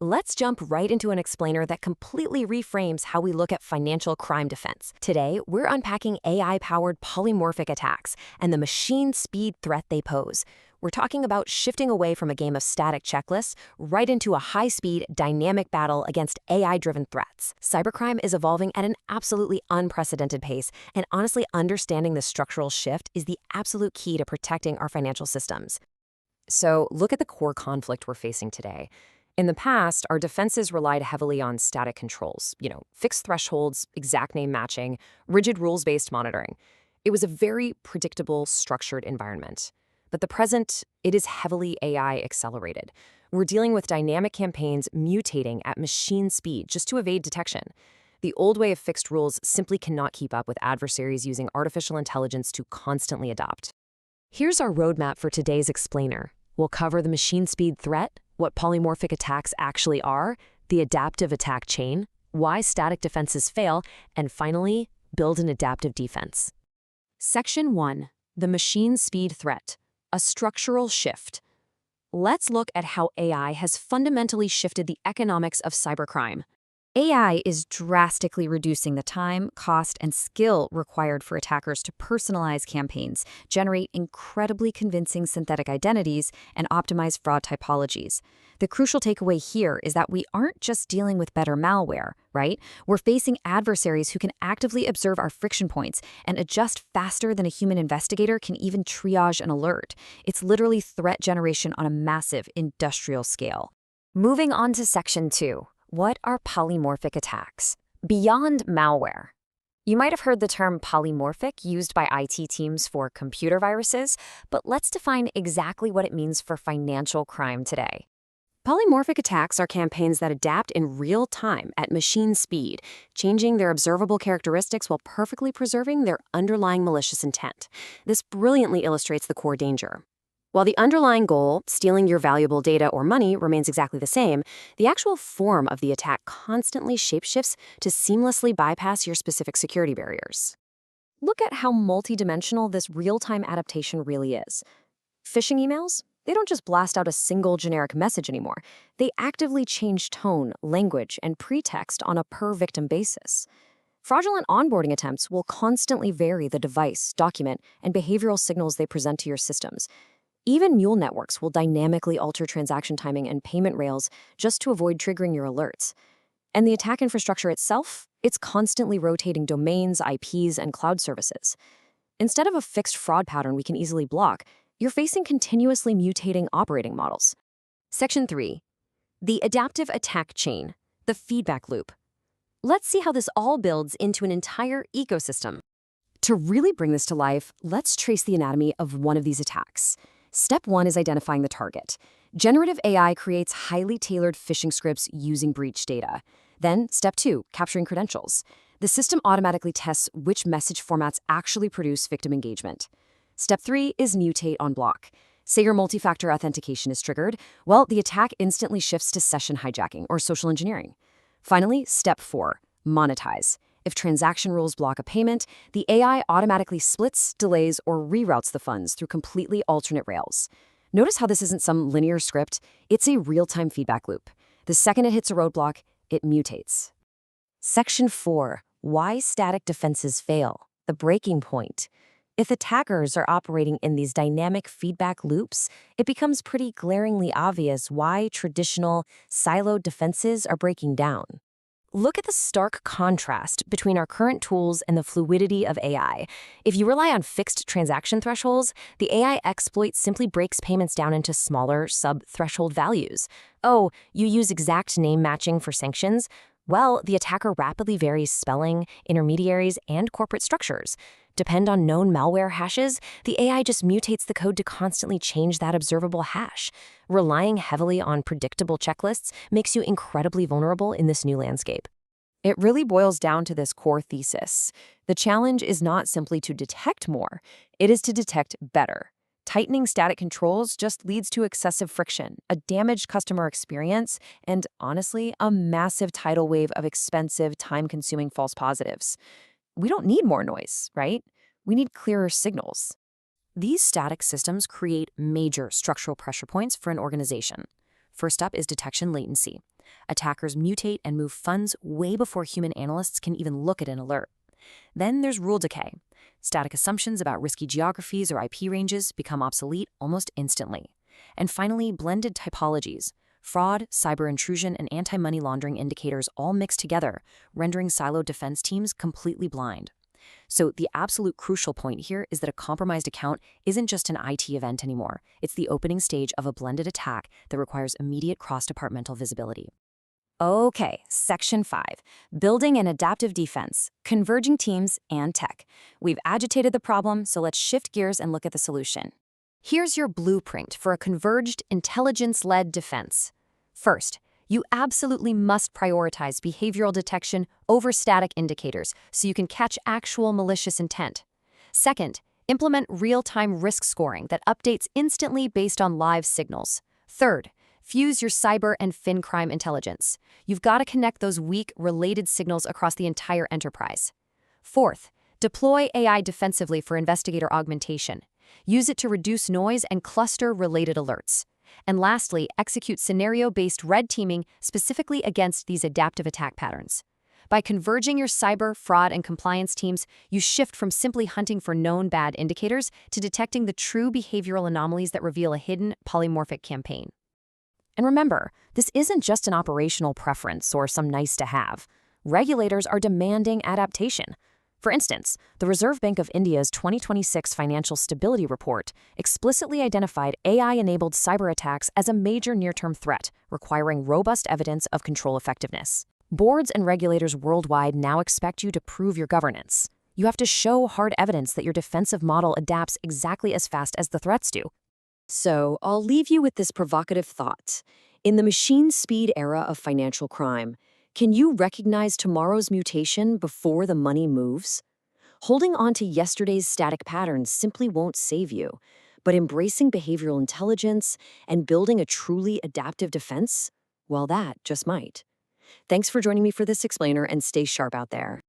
Let's jump right into an explainer that completely reframes how we look at financial crime defense. Today, we're unpacking AI-powered polymorphic attacks and the machine speed threat they pose. We're talking about shifting away from a game of static checklists right into a high-speed, dynamic battle against AI-driven threats. Cybercrime is evolving at an absolutely unprecedented pace, and honestly, understanding the structural shift is the absolute key to protecting our financial systems. So, look at the core conflict we're facing today. In the past, our defenses relied heavily on static controls, fixed thresholds, exact name matching, rigid rules-based monitoring. It was a very predictable, structured environment. But the present, it is heavily AI accelerated. We're dealing with dynamic campaigns mutating at machine speed just to evade detection. The old way of fixed rules simply cannot keep up with adversaries using artificial intelligence to constantly adapt. Here's our roadmap for today's explainer. We'll cover the machine speed threat, what polymorphic attacks actually are, the adaptive attack chain, why static defenses fail, and finally, build an adaptive defense. Section 1. The machine speed threat, a structural shift. Let's look at how AI has fundamentally shifted the economics of cybercrime. AI is drastically reducing the time, cost, and skill required for attackers to personalize campaigns, generate incredibly convincing synthetic identities, and optimize fraud typologies. The crucial takeaway here is that we aren't just dealing with better malware, right? We're facing adversaries who can actively observe our friction points and adjust faster than a human investigator can even triage an alert. It's literally threat generation on a massive industrial scale. Moving on to Section 2. What are polymorphic attacks? Beyond malware. You might have heard the term polymorphic used by IT teams for computer viruses, but let's define exactly what it means for financial crime today. Polymorphic attacks are campaigns that adapt in real time at machine speed, changing their observable characteristics while perfectly preserving their underlying malicious intent. This brilliantly illustrates the core danger. While the underlying goal, stealing your valuable data or money, remains exactly the same, the actual form of the attack constantly shapeshifts to seamlessly bypass your specific security barriers. Look at how multidimensional this real-time adaptation really is. Phishing emails? They don't just blast out a single generic message anymore. They actively change tone, language, and pretext on a per-victim basis. Fraudulent onboarding attempts will constantly vary the device, document, and behavioral signals they present to your systems. Even mule networks will dynamically alter transaction timing and payment rails just to avoid triggering your alerts. And the attack infrastructure itself? It's constantly rotating domains, IPs, and cloud services. Instead of a fixed fraud pattern we can easily block, you're facing continuously mutating operating models. Section 3. The adaptive attack chain, the feedback loop. Let's see how this all builds into an entire ecosystem. To really bring this to life, let's trace the anatomy of one of these attacks. Step 1 is identifying the target. Generative AI creates highly tailored phishing scripts using breach data. Then, Step 2, capturing credentials. The system automatically tests which message formats actually produce victim engagement. Step 3 is mutate on block. Say your multi-factor authentication is triggered, well, the attack instantly shifts to session hijacking or social engineering. Finally, Step 4, monetize. If transaction rules block a payment, the AI automatically splits, delays, or reroutes the funds through completely alternate rails. Notice how this isn't some linear script, it's a real-time feedback loop. The second it hits a roadblock, it mutates. Section 4. Why static defenses fail. The breaking point. If attackers are operating in these dynamic feedback loops, it becomes pretty glaringly obvious why traditional, siloed defenses are breaking down. Look at the stark contrast between our current tools and the fluidity of AI. If you rely on fixed transaction thresholds, the AI exploit simply breaks payments down into smaller, sub-threshold values. Oh, you use exact name matching for sanctions? Well, the attacker rapidly varies spelling, intermediaries, and corporate structures. Depend on known malware hashes, the AI just mutates the code to constantly change that observable hash. Relying heavily on predictable checklists makes you incredibly vulnerable in this new landscape. It really boils down to this core thesis. The challenge is not simply to detect more, it is to detect better. Tightening static controls just leads to excessive friction, a damaged customer experience, and honestly, a massive tidal wave of expensive, time-consuming false positives. We don't need more noise, right? We need clearer signals. These static systems create major structural pressure points for an organization. First up is detection latency. Attackers mutate and move funds way before human analysts can even look at an alert. Then there's rule decay. Static assumptions about risky geographies or IP ranges become obsolete almost instantly. And finally, blended typologies. Fraud, cyber intrusion, and anti-money laundering indicators all mix together, rendering siloed defense teams completely blind. So the absolute crucial point here is that a compromised account isn't just an IT event anymore. It's the opening stage of a blended attack that requires immediate cross-departmental visibility. Okay, Section 5, Building an Adaptive Defense, Converging Teams, and Tech. We've agitated the problem, so let's shift gears and look at the solution. Here's your blueprint for a converged, intelligence-led defense. First, you absolutely must prioritize behavioral detection over static indicators so you can catch actual malicious intent. Second, implement real-time risk scoring that updates instantly based on live signals. Third, fuse your cyber and fin crime intelligence. You've got to connect those weak, related signals across the entire enterprise. Fourth, deploy AI defensively for investigator augmentation. Use it to reduce noise and cluster related alerts. And lastly, execute scenario-based red teaming specifically against these adaptive attack patterns. By converging your cyber, fraud, and compliance teams, you shift from simply hunting for known bad indicators to detecting the true behavioral anomalies that reveal a hidden polymorphic campaign. And remember, this isn't just an operational preference or some nice-to-have. Regulators are demanding adaptation. For instance, the Reserve Bank of India's 2026 Financial Stability Report explicitly identified AI-enabled cyber attacks as a major near-term threat, requiring robust evidence of control effectiveness. Boards and regulators worldwide now expect you to prove your governance. You have to show hard evidence that your defensive model adapts exactly as fast as the threats do. So, I'll leave you with this provocative thought. In the machine speed era of financial crime, can you recognize tomorrow's mutation before the money moves? Holding on to yesterday's static patterns simply won't save you, but embracing behavioral intelligence and building a truly adaptive defense, well, that just might. Thanks for joining me for this explainer, and stay sharp out there.